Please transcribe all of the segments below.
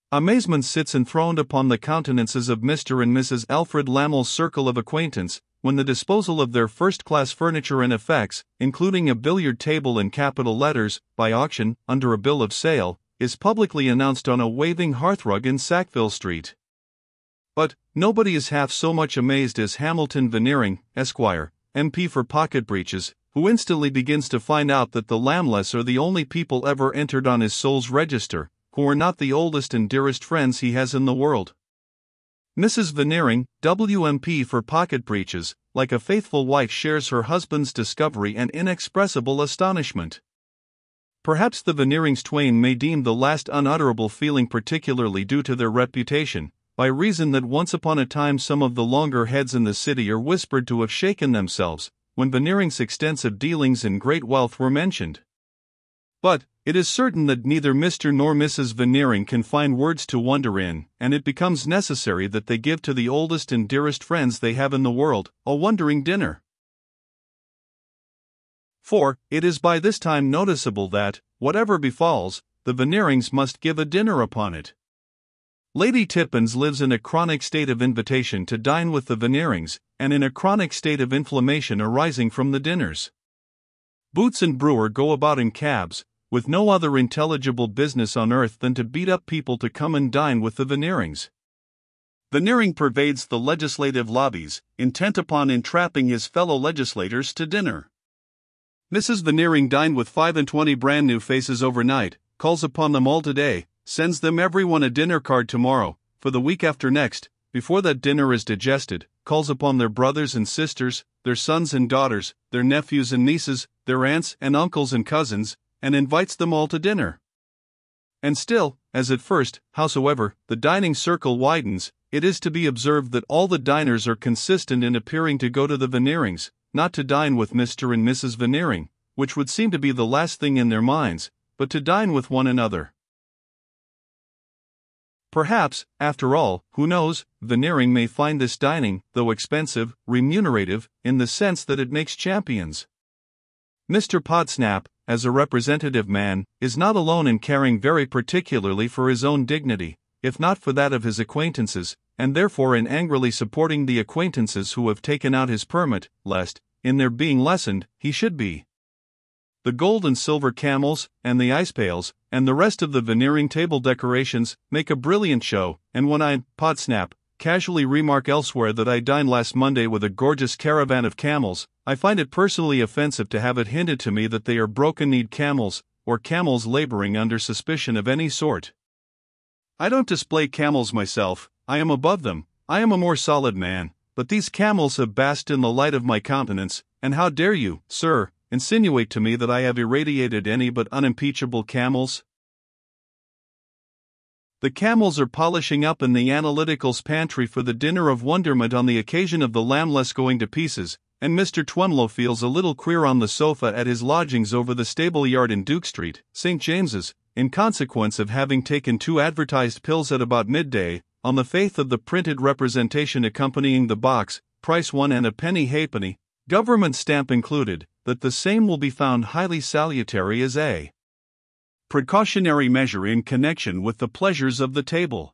Amazement sits enthroned upon the countenances of Mr. and Mrs. Alfred Lamell's circle of acquaintance, when the disposal of their first-class furniture and effects, including a billiard table in capital letters, by auction, under a bill of sale, is publicly announced on a waving hearthrug in Sackville Street. But nobody is half so much amazed as Hamilton Veneering, Esquire, MP for Pocket Breeches, who instantly begins to find out that the Lamleys are the only people ever entered on his soul's register, who are not the oldest and dearest friends he has in the world. Mrs. Veneering, WMP for Pocket Breeches, like a faithful wife shares her husband's discovery and inexpressible astonishment. Perhaps the Veneerings twain may deem the last unutterable feeling particularly due to their reputation, by reason that once upon a time some of the longer heads in the city are whispered to have shaken themselves, when Veneering's extensive dealings in great wealth were mentioned. But it is certain that neither Mr. nor Mrs. Veneering can find words to wonder in, and it becomes necessary that they give to the oldest and dearest friends they have in the world a wondering dinner. For it is by this time noticeable that, whatever befalls, the Veneerings must give a dinner upon it. Lady Tippins lives in a chronic state of invitation to dine with the Veneerings, and in a chronic state of inflammation arising from the dinners. Boots and Brewer go about in cabs, with no other intelligible business on earth than to beat up people to come and dine with the Veneerings. Veneering pervades the legislative lobbies, intent upon entrapping his fellow legislators to dinner. Mrs. Veneering dined with 25 brand new faces overnight, calls upon them all today, sends them everyone a dinner card tomorrow, for the week after next, before that dinner is digested, calls upon their brothers and sisters, their sons and daughters, their nephews and nieces, their aunts and uncles and cousins, and invites them all to dinner. And still, as at first, howsoever, the dining circle widens, it is to be observed that all the diners are consistent in appearing to go to the Veneerings, not to dine with Mr. and Mrs. Veneering, which would seem to be the last thing in their minds, but to dine with one another. Perhaps, after all, who knows, Veneering may find this dining, though expensive, remunerative, in the sense that it makes champions. Mr. Podsnap, as a representative man, is not alone in caring very particularly for his own dignity, if not for that of his acquaintances, and therefore in angrily supporting the acquaintances who have taken out his permit, lest, in their being lessened, he should be. The gold and silver camels, and the ice pails, and the rest of the Veneering table decorations, make a brilliant show, and when I, Podsnap, casually remark elsewhere that I dined last Monday with a gorgeous caravan of camels, I find it personally offensive to have it hinted to me that they are broken-kneed camels, or camels laboring under suspicion of any sort. I don't display camels myself, I am above them, I am a more solid man, but these camels have basked in the light of my countenance, and how dare you, sir, insinuate to me that I have irradiated any but unimpeachable camels? The camels are polishing up in the Analytical's pantry for the dinner of wonderment on the occasion of the Lamleys going to pieces, and Mr. Twemlow feels a little queer on the sofa at his lodgings over the stable yard in Duke Street, St. James's, in consequence of having taken 2 advertised pills at about midday, on the faith of the printed representation accompanying the box, price 1 and a penny halfpenny, government stamp included, that the same will be found highly salutary as a precautionary measure in connection with the pleasures of the table.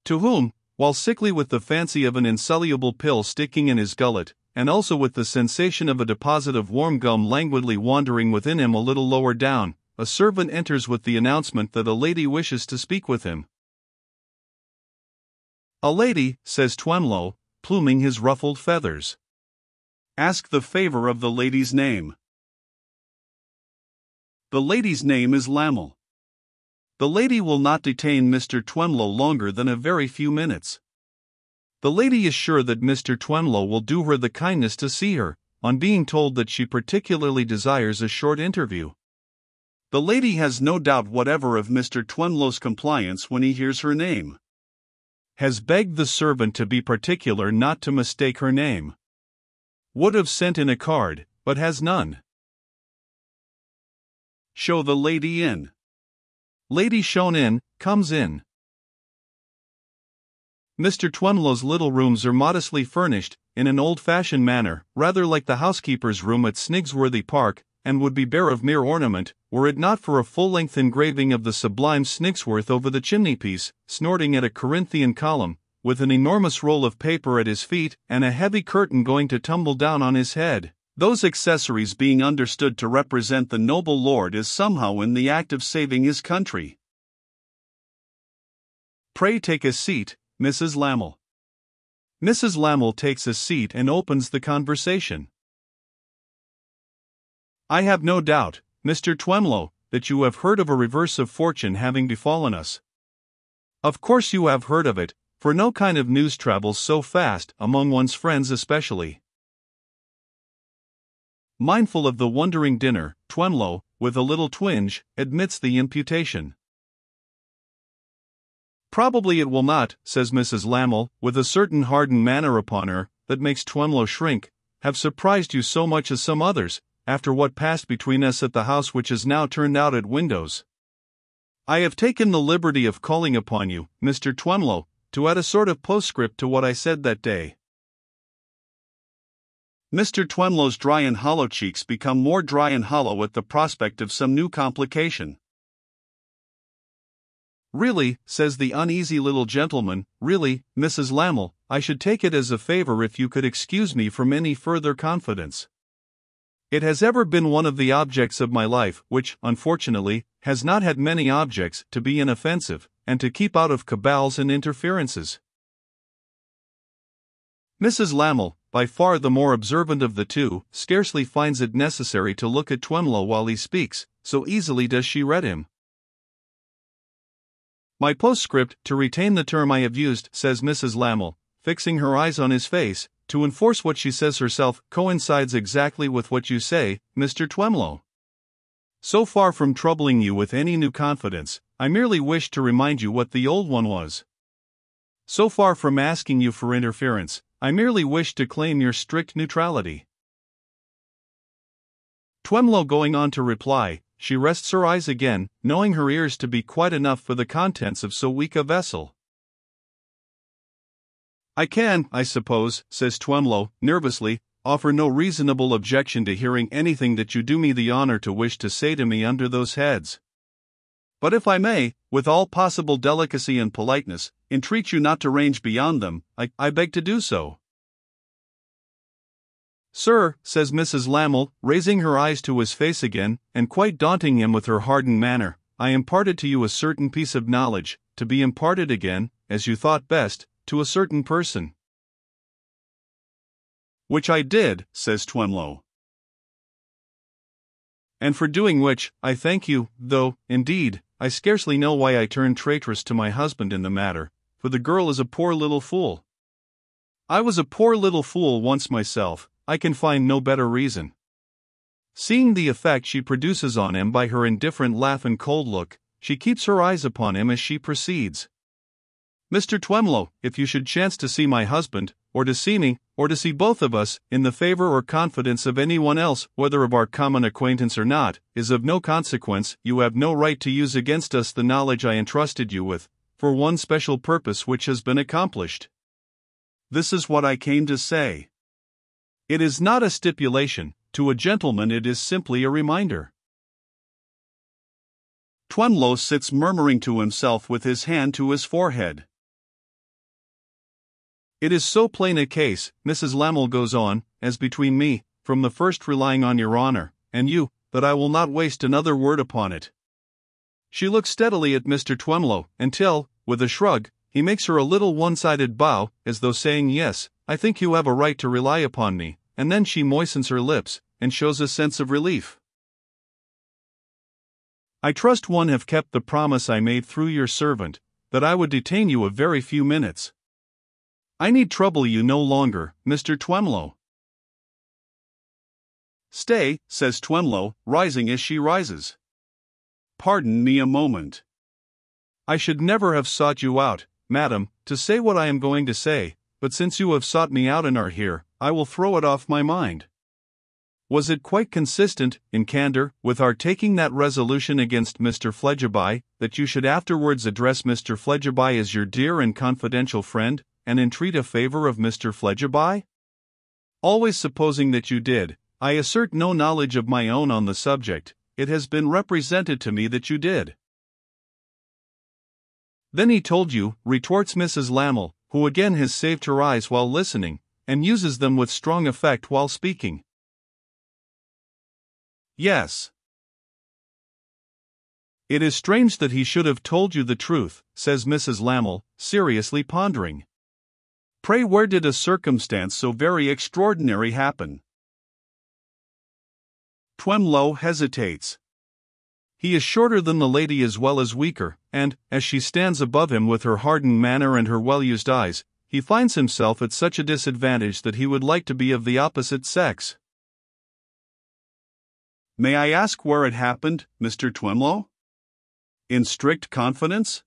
To whom, while sickly with the fancy of an insoluble pill sticking in his gullet, and also with the sensation of a deposit of warm gum languidly wandering within him a little lower down, a servant enters with the announcement that a lady wishes to speak with him. "A lady," says Twemlow, pluming his ruffled feathers. "Ask the favor of the lady's name." The lady's name is Lamell. The lady will not detain Mr. Twemlow longer than a very few minutes. The lady is sure that Mr. Twemlow will do her the kindness to see her, on being told that she particularly desires a short interview. The lady has no doubt whatever of Mr. Twemlow's compliance when he hears her name. Has begged the servant to be particular not to mistake her name. Would have sent in a card, but has none. Show the lady in. Lady shown in, comes in. Mr. Twemlow's little rooms are modestly furnished, in an old-fashioned manner, rather like the housekeeper's room at Snigsworthy Park, and would be bare of mere ornament, were it not for a full-length engraving of the sublime Snigsworth over the chimney-piece, snorting at a Corinthian column, with an enormous roll of paper at his feet and a heavy curtain going to tumble down on his head, those accessories being understood to represent the noble lord as somehow in the act of saving his country. Pray take a seat, Mrs. Lamel. Mrs. Lamel takes a seat and opens the conversation. I have no doubt, Mr. Twemlow, that you have heard of a reverse of fortune having befallen us. Of course you have heard of it, for no kind of news travels so fast, among one's friends especially. Mindful of the wondering dinner, Twemlow, with a little twinge, admits the imputation. Probably it will not, says Mrs. Lamel, with a certain hardened manner upon her, that makes Twemlow shrink, have surprised you so much as some others, after what passed between us at the house which is now turned out at windows. I have taken the liberty of calling upon you, Mr. Twemlow, to add a sort of postscript to what I said that day. Mr. Twemlow's dry and hollow cheeks become more dry and hollow at the prospect of some new complication. Really, says the uneasy little gentleman, really, Mrs. Lamel, I should take it as a favor if you could excuse me from any further confidence. It has ever been one of the objects of my life, which, unfortunately, has not had many objects, to be inoffensive, and to keep out of cabals and interferences. Mrs. Lamel, by far the more observant of the two, scarcely finds it necessary to look at Twemlow while he speaks, so easily does she read him. My postscript, to retain the term I have used, says Mrs. Lamel, fixing her eyes on his face, to enforce what she says herself, coincides exactly with what you say, Mr. Twemlow. So far from troubling you with any new confidence, I merely wished to remind you what the old one was. So far from asking you for interference, I merely wished to claim your strict neutrality. Twemlow going on to reply, she rests her eyes again, knowing her ears to be quite enough for the contents of so weak a vessel. I can, I suppose, says Twemlow, nervously, offer no reasonable objection to hearing anything that you do me the honor to wish to say to me under those heads. But if I may, with all possible delicacy and politeness, entreat you not to range beyond them, I beg to do so. Sir, says Mrs. Lamel, raising her eyes to his face again, and quite daunting him with her hardened manner, I imparted to you a certain piece of knowledge, to be imparted again, as you thought best, to a certain person. Which I did, says Twemlow. And for doing which, I thank you, though, indeed, I scarcely know why I turned traitress to my husband in the matter, for the girl is a poor little fool. I was a poor little fool once myself, I can find no better reason. Seeing the effect she produces on him by her indifferent laugh and cold look, she keeps her eyes upon him as she proceeds. Mr. Twemlow, if you should chance to see my husband, or to see me, or to see both of us, in the favor or confidence of anyone else, whether of our common acquaintance or not, is of no consequence. You have no right to use against us the knowledge I entrusted you with, for one special purpose which has been accomplished. This is what I came to say. It is not a stipulation, to a gentleman it is simply a reminder. Twemlow sits murmuring to himself with his hand to his forehead. It is so plain a case, Mrs. Lamel goes on, as between me, from the first relying on your honor, and you, that I will not waste another word upon it. She looks steadily at Mr. Twemlow, until, with a shrug, he makes her a little one-sided bow, as though saying, yes, I think you have a right to rely upon me, and then she moistens her lips, and shows a sense of relief. I trust one have kept the promise I made through your servant, that I would detain you a very few minutes. I need trouble you no longer, Mr. Twemlow. Stay, says Twemlow, rising as she rises. Pardon me a moment. I should never have sought you out, madam, to say what I am going to say, but since you have sought me out and are here, I will throw it off my mind. Was it quite consistent, in candor, with our taking that resolution against Mr. Fledgeby, that you should afterwards address Mr. Fledgeby as your dear and confidential friend, and entreat a favor of Mr. Fledgeby? Always supposing that you did, I assert no knowledge of my own on the subject. It has been represented to me that you did." "Then he told you," retorts Mrs. Lamel, who again has saved her eyes while listening, and uses them with strong effect while speaking. "Yes." "It is strange that he should have told you the truth," says Mrs. Lamel, seriously pondering. "Pray, where did a circumstance so very extraordinary happen?" Twemlow hesitates. He is shorter than the lady as well as weaker, and, as she stands above him with her hardened manner and her well-used eyes, he finds himself at such a disadvantage that he would like to be of the opposite sex. "May I ask where it happened, Mr. Twemlow? In strict confidence?"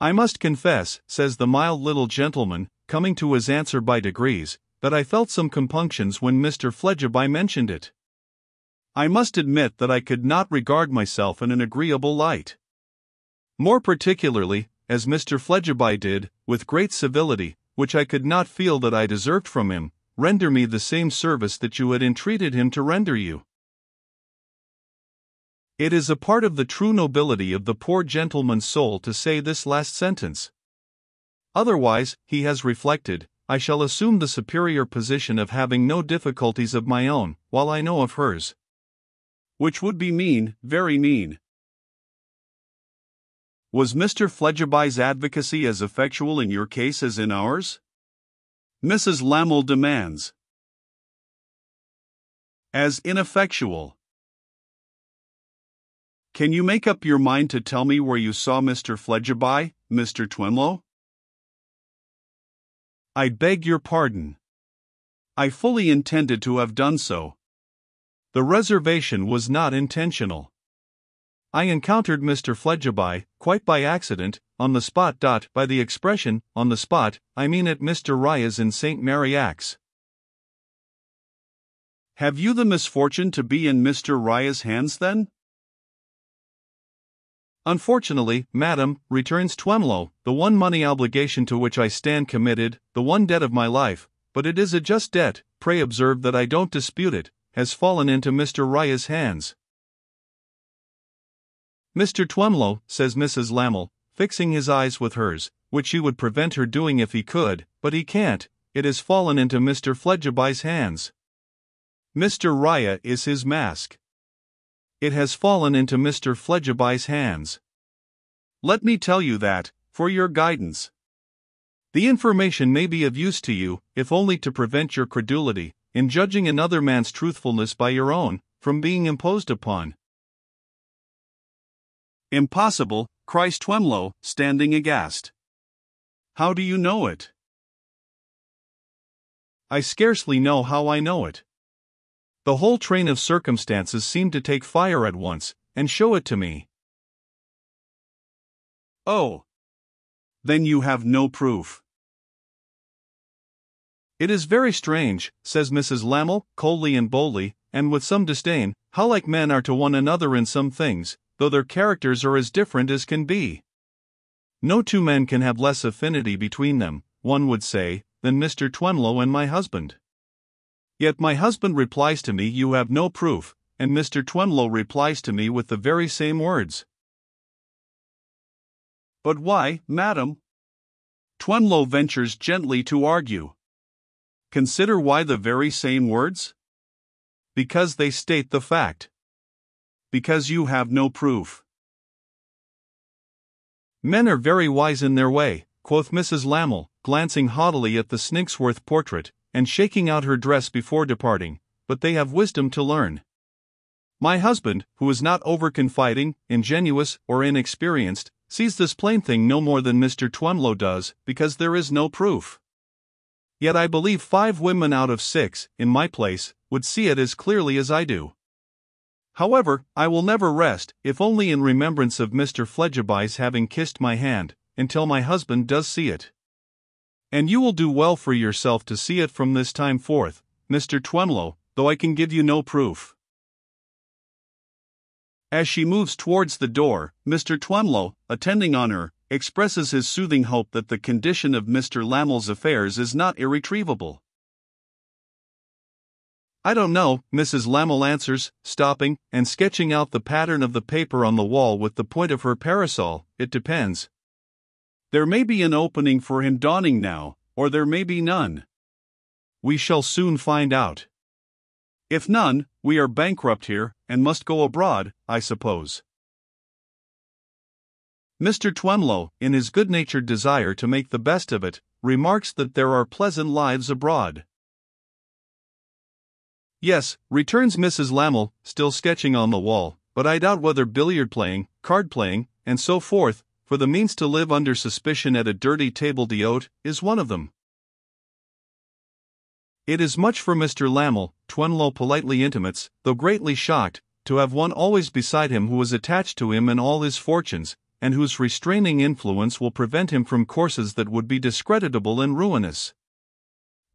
"I must confess," says the mild little gentleman, coming to his answer by degrees, "that I felt some compunctions when Mr. Fledgeby mentioned it. I must admit that I could not regard myself in an agreeable light. More particularly, as Mr. Fledgeby did, with great civility, which I could not feel that I deserved from him, render me the same service that you had entreated him to render you." It is a part of the true nobility of the poor gentleman's soul to say this last sentence. Otherwise, he has reflected, I shall assume the superior position of having no difficulties of my own, while I know of hers. Which would be mean, very mean. Was Mr. Fledgeby's advocacy as effectual in your case as in ours? Mrs. Lamel demands. As ineffectual. Can you make up your mind to tell me where you saw Mr. Fledgeby, Mr. Twemlow? I beg your pardon. I fully intended to have done so. The reservation was not intentional. I encountered Mr. Fledgeby, quite by accident, on the spot. By the expression, on the spot, I mean at Mr. Rya's in St. Mary Axe. Have you the misfortune to be in Mr. Rya's hands then? Unfortunately, madam, returns Twemlow, the one money obligation to which I stand committed, the one debt of my life, but it is a just debt, pray observe that I don't dispute it, has fallen into Mr. Rya's hands. Mr. Twemlow, says Mrs. Lamel, fixing his eyes with hers, which she would prevent her doing if he could, but he can't, it has fallen into Mr. Fledgeby's hands. Mr. Rya is his mask. It has fallen into Mr. Fledgeby's hands. Let me tell you that, for your guidance. The information may be of use to you, if only to prevent your credulity, in judging another man's truthfulness by your own, from being imposed upon. Impossible, cries Twemlow, standing aghast. How do you know it? I scarcely know how I know it. The whole train of circumstances seem to take fire at once, and show it to me. Oh. Then you have no proof. It is very strange, says Mrs. Lamel, coldly and boldly, and with some disdain, how like men are to one another in some things, though their characters are as different as can be. No two men can have less affinity between them, one would say, than Mr. Twemlow and my husband. Yet my husband replies to me, you have no proof, and Mr. Twemlow replies to me with the very same words. But why, madam? Twemlow ventures gently to argue. Consider why the very same words? Because they state the fact. Because you have no proof. Men are very wise in their way, quoth Mrs. Lamel, glancing haughtily at the Snigsworth portrait, and shaking out her dress before departing, but they have wisdom to learn. My husband, who is not over-confiding, ingenuous, or inexperienced, sees this plain thing no more than Mr. Twemlow does, because there is no proof. Yet I believe 5 women out of 6, in my place, would see it as clearly as I do. However, I will never rest, if only in remembrance of Mr. Fledgeby's having kissed my hand, until my husband does see it. And you will do well for yourself to see it from this time forth, Mr. Twemlow, though I can give you no proof. As she moves towards the door, Mr. Twemlow, attending on her, expresses his soothing hope that the condition of Mr. Lamel's affairs is not irretrievable. "I don't know," Mrs. Lamel answers, stopping, and sketching out the pattern of the paper on the wall with the point of her parasol. "It depends. There may be an opening for him dawning now, or there may be none. We shall soon find out. If none, we are bankrupt here, and must go abroad, I suppose." Mr. Twemlow, in his good-natured desire to make the best of it, remarks that there are pleasant lives abroad. "Yes," returns Mrs. Lamel, still sketching on the wall, "but I doubt whether billiard-playing, card-playing, and so forth, for the means to live under suspicion at a dirty table d'hôte, is one of them." It is much for Mr. Lamel, Twemlow politely intimates, though greatly shocked, to have one always beside him who is attached to him in all his fortunes, and whose restraining influence will prevent him from courses that would be discreditable and ruinous.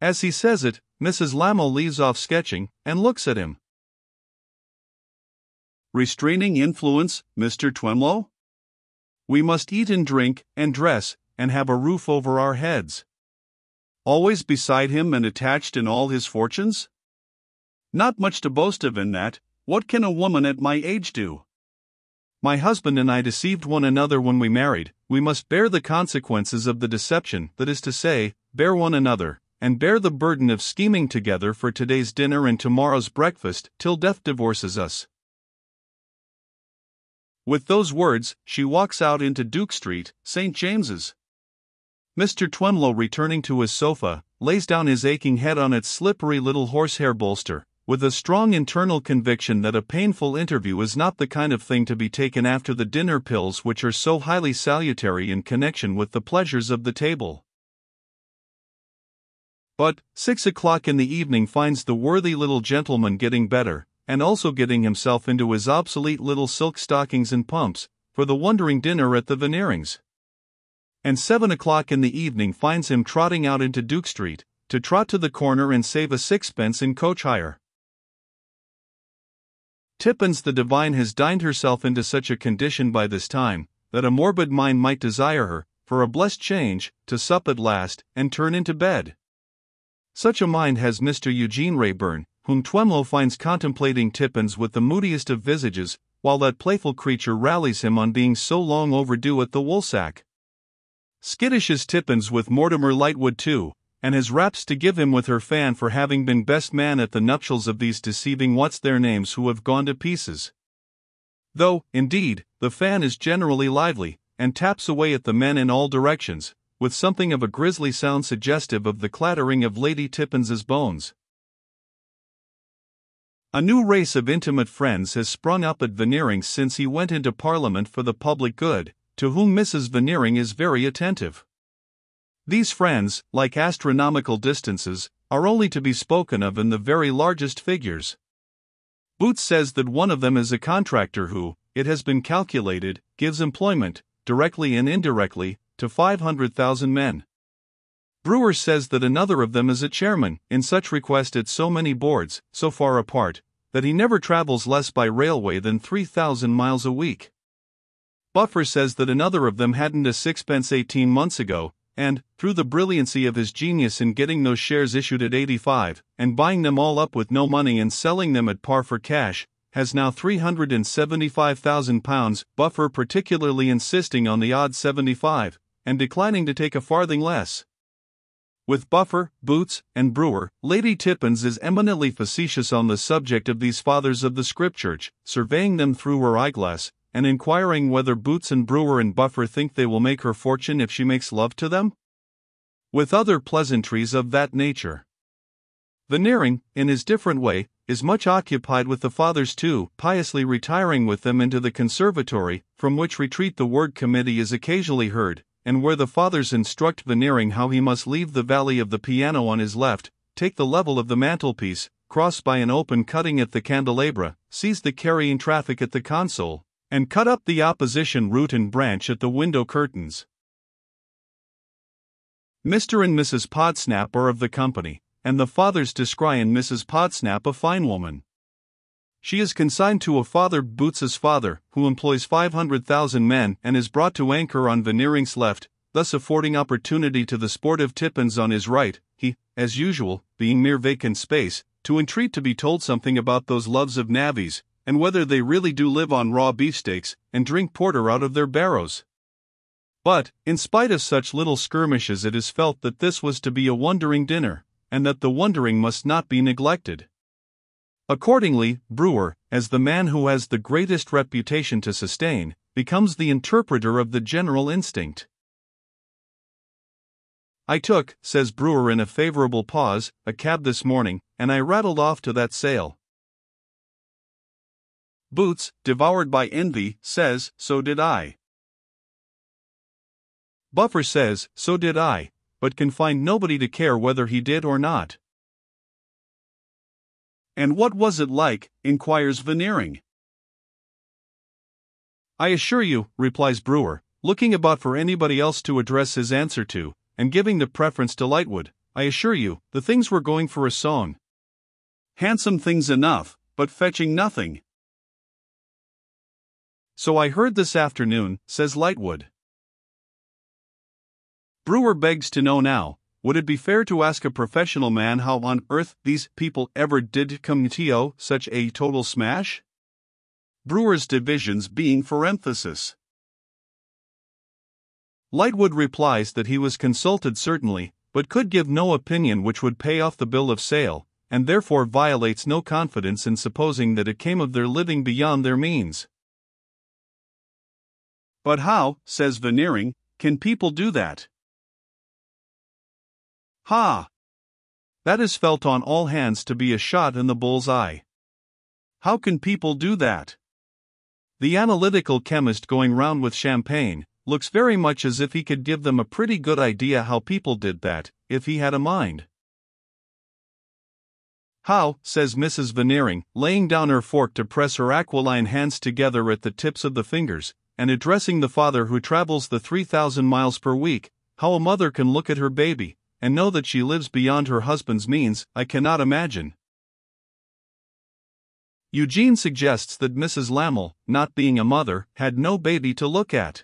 As he says it, Mrs. Lamel leaves off sketching, and looks at him. "Restraining influence, Mr. Twemlow? We must eat and drink, and dress, and have a roof over our heads. Always beside him and attached in all his fortunes? Not much to boast of in that. What can a woman at my age do? My husband and I deceived one another when we married. We must bear the consequences of the deception, that is to say, bear one another, and bear the burden of scheming together for today's dinner and tomorrow's breakfast, till death divorces us." With those words, she walks out into Duke Street, St. James's. Mr. Twemlow, returning to his sofa, lays down his aching head on its slippery little horsehair bolster, with a strong internal conviction that a painful interview is not the kind of thing to be taken after the dinner pills which are so highly salutary in connection with the pleasures of the table. But 6 o'clock in the evening finds the worthy little gentleman getting better, and also getting himself into his obsolete little silk stockings and pumps, for the wondering dinner at the Veneerings. And 7 o'clock in the evening finds him trotting out into Duke Street, to trot to the corner and save a sixpence in coach hire. Tippins the divine has dined herself into such a condition by this time, that a morbid mind might desire her, for a blessed change, to sup at last, and turn into bed. Such a mind has Mr. Eugene Wrayburn, whom Twemlow finds contemplating Tippins with the moodiest of visages, while that playful creature rallies him on being so long overdue at the woolsack. Skittish is Tippins with Mortimer Lightwood too, and has raps to give him with her fan for having been best man at the nuptials of these deceiving what's-their-names who have gone to pieces. Though, indeed, the fan is generally lively, and taps away at the men in all directions, with something of a grisly sound suggestive of the clattering of Lady Tippins's bones. A new race of intimate friends has sprung up at Veneerings since he went into Parliament for the public good, to whom Mrs. Veneering is very attentive. These friends, like astronomical distances, are only to be spoken of in the very largest figures. Boots says that one of them is a contractor who, it has been calculated, gives employment, directly and indirectly, to 500,000 men. Brewer says that another of them is a chairman, in such request at so many boards, so far apart, that he never travels less by railway than 3,000 miles a week. Buffer says that another of them hadn't a sixpence 18 months ago, and, through the brilliancy of his genius in getting those shares issued at 85, and buying them all up with no money and selling them at par for cash, has now £375,000, Buffer particularly insisting on the odd 75, and declining to take a farthing less. With Buffer, Boots, and Brewer, Lady Tippins is eminently facetious on the subject of these fathers of the Scripchurch, surveying them through her eyeglass, and inquiring whether Boots and Brewer and Buffer think they will make her fortune if she makes love to them? With other pleasantries of that nature. Veneering, in his different way, is much occupied with the fathers too, piously retiring with them into the conservatory, from which retreat the word committee is occasionally heard, and where the fathers instruct Veneering how he must leave the valley of the piano on his left, take the level of the mantelpiece, cross by an open cutting at the candelabra, seize the carrying traffic at the console, and cut up the opposition root and branch at the window curtains. Mr. and Mrs. Podsnap are of the company, and the fathers descry in Mrs. Podsnap a fine woman. She is consigned to a Father Boots's father, who employs 500,000 men and is brought to anchor on Veneering's left, thus affording opportunity to the sportive Tippins on his right, he, as usual, being mere vacant space, to entreat to be told something about those loves of navvies, and whether they really do live on raw beefsteaks, and drink porter out of their barrows. But, in spite of such little skirmishes, it is felt that this was to be a wondering dinner, and that the wondering must not be neglected. Accordingly, Brewer, as the man who has the greatest reputation to sustain, becomes the interpreter of the general instinct. "I took," says Brewer in a favorable pause, "a cab this morning, and I rattled off to that sale." Boots, devoured by envy, says, "So did I." Buffer says, "So did I," but can find nobody to care whether he did or not. "And what was it like?" inquires Veneering. "I assure you," replies Brewer, looking about for anybody else to address his answer to, and giving the preference to Lightwood, "I assure you, the things were going for a song. Handsome things enough, but fetching nothing." "So I heard this afternoon," says Lightwood. Brewer begs to know now, would it be fair to ask a professional man how on earth these people ever did come to such a total smash? Brewer's divisions being for emphasis. Lightwood replies that he was consulted certainly, but could give no opinion which would pay off the bill of sale, and therefore violates no confidence in supposing that it came of their living beyond their means. "But how," says Veneering, "can people do that?" "Ha! That is felt on all hands to be a shot in the bull's eye. How can people do that? The analytical chemist going round with champagne looks very much as if he could give them a pretty good idea how people did that, if he had a mind." "How," says Mrs. Veneering, laying down her fork to press her aquiline hands together at the tips of the fingers, and addressing the father who travels the 3,000 miles per week, "how a mother can look at her baby, and know that she lives beyond her husband's means, I cannot imagine." Eugene suggests that Mrs. Lamel, not being a mother, had no baby to look at.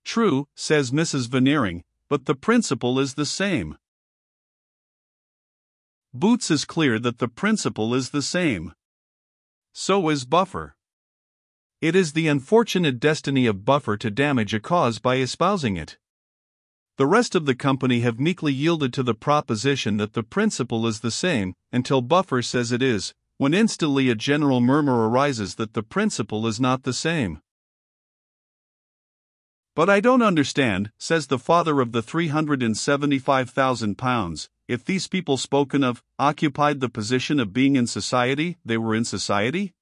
"True," says Mrs. Veneering, "but the principle is the same." Boots is clear that the principle is the same. So is Buffer. It is the unfortunate destiny of Buffer to damage a cause by espousing it. The rest of the company have meekly yielded to the proposition that the principle is the same, until Buffer says it is, when instantly a general murmur arises that the principle is not the same. "But I don't understand," says the father of the £375,000, "if these people spoken of occupied the position of being in society, they were in society?"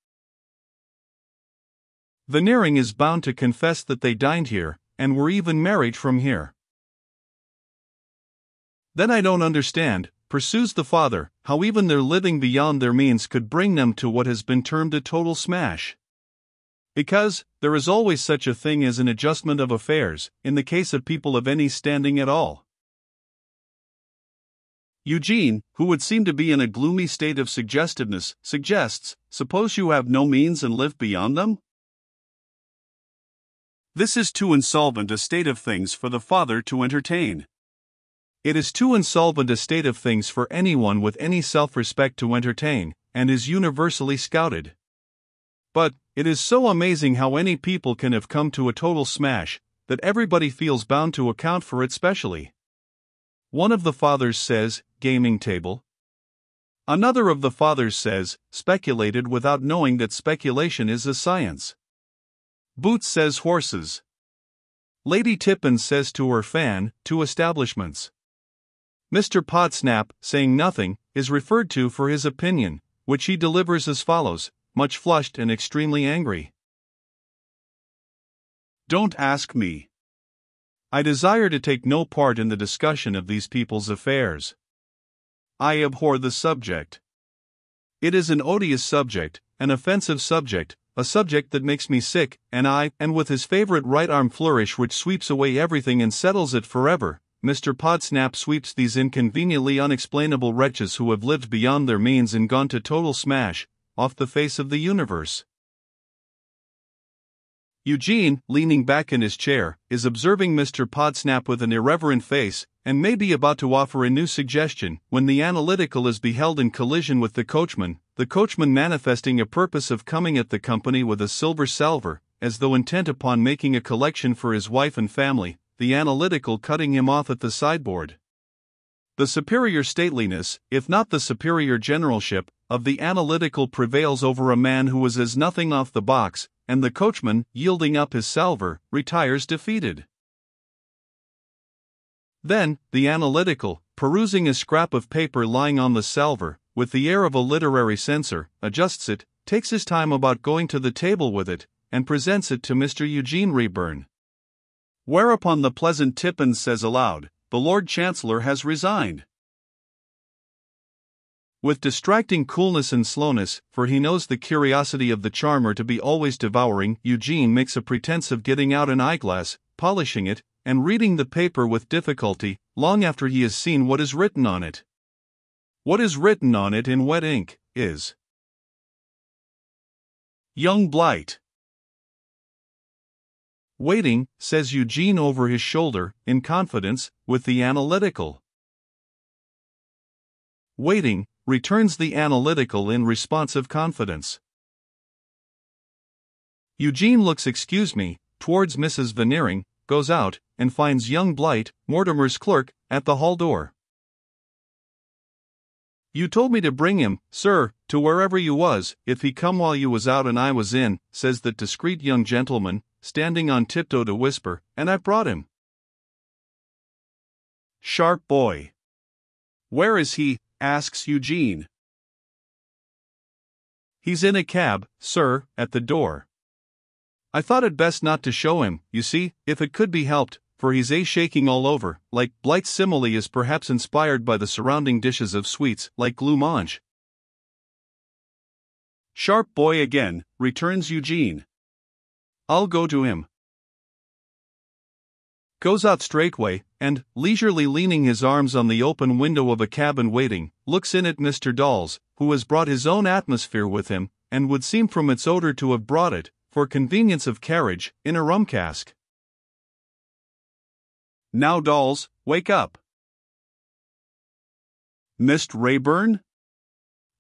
Veneering is bound to confess that they dined here, and were even married from here. "Then I don't understand," pursues the father, "how even their living beyond their means could bring them to what has been termed a total smash. Because, there is always such a thing as an adjustment of affairs, in the case of people of any standing at all." Eugene, who would seem to be in a gloomy state of suggestiveness, suggests, "Suppose you have no means and live beyond them?" This is too insolvent a state of things for the father to entertain. It is too insolvent a state of things for anyone with any self-respect to entertain, and is universally scouted. But, it is so amazing how any people can have come to a total smash, that everybody feels bound to account for it specially. One of the fathers says, gaming table. Another of the fathers says, speculated without knowing that speculation is a science. Boots says horses. Lady Tippins says to her fan, 2 establishments. Mr. Podsnap, saying nothing, is referred to for his opinion, which he delivers as follows, much flushed and extremely angry. "Don't ask me. I desire to take no part in the discussion of these people's affairs. I abhor the subject. It is an odious subject, an offensive subject, a subject that makes me sick, and with his favorite right arm flourish which sweeps away everything and settles it forever, Mr. Podsnap sweeps these inconveniently unexplainable wretches who have lived beyond their means and gone to total smash, off the face of the universe." Eugene, leaning back in his chair, is observing Mr. Podsnap with an irreverent face, and may be about to offer a new suggestion, when the analytical is beheld in collision with the coachman manifesting a purpose of coming at the company with a silver salver, as though intent upon making a collection for his wife and family, the analytical cutting him off at the sideboard. The superior stateliness, if not the superior generalship, of the analytical prevails over a man who is as nothing off the box, and the coachman, yielding up his salver, retires defeated. Then, the analytical, perusing a scrap of paper lying on the salver, with the air of a literary censor, adjusts it, takes his time about going to the table with it, and presents it to Mr. Eugene Rayburn. Whereupon the pleasant Tippins says aloud, "The Lord Chancellor has resigned." With distracting coolness and slowness, for he knows the curiosity of the charmer to be always devouring, Eugene makes a pretense of getting out an eyeglass, polishing it, and reading the paper with difficulty, long after he has seen what is written on it. What is written on it in wet ink is "Young Blight." "Waiting," says Eugene over his shoulder, in confidence, with the analytical. "Waiting," returns the analytical in responsive confidence. Eugene looks "excuse me" towards Mrs. Veneering, goes out, and finds young Blight, Mortimer's clerk, at the hall door. "You told me to bring him, sir, to wherever you was, if he come while you was out and I was in," says the discreet young gentleman, standing on tiptoe to whisper, "and I brought him." "Sharp boy." "Where is he?" asks Eugene. "He's in a cab, sir, at the door. I thought it best not to show him, you see, if it could be helped, for he's shaking all over, like Blight's simile is perhaps inspired by the surrounding dishes of sweets, like Gloumange." "Sharp boy again," returns Eugene. "I'll go to him." Goes out straightway, and, leisurely leaning his arms on the open window of a cabin waiting, looks in at Mr. Dolls, who has brought his own atmosphere with him, and would seem from its odor to have brought it, for convenience of carriage, in a rum cask. "Now, Dolls, wake up." "Mr. Rayburn?"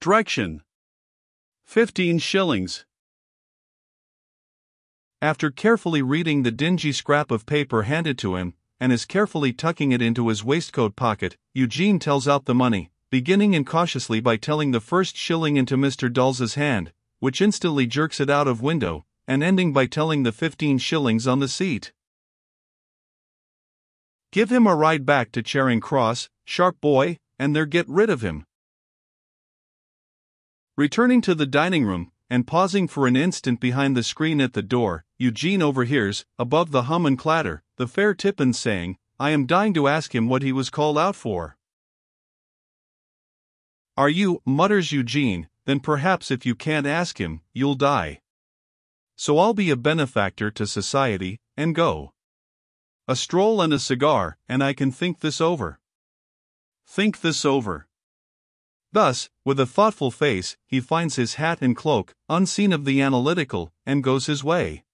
"Direction. 15 shillings. After carefully reading the dingy scrap of paper handed to him, and as carefully tucking it into his waistcoat pocket, Eugene tells out the money, beginning incautiously by telling the first shilling into Mr. Dulls's hand, which instantly jerks it out of window, and ending by telling the 15 shillings on the seat. "Give him a ride back to Charing Cross, sharp boy, and there get rid of him." Returning to the dining room, and pausing for an instant behind the screen at the door, Eugene overhears, above the hum and clatter, the fair Tippins saying, "I am dying to ask him what he was called out for." "Are you?" mutters Eugene, "then perhaps if you can't ask him, you'll die. So I'll be a benefactor to society, and go. A stroll and a cigar, and I can think this over." Think this over. Thus, with a thoughtful face, he finds his hat and cloak, unseen of the analytical, and goes his way.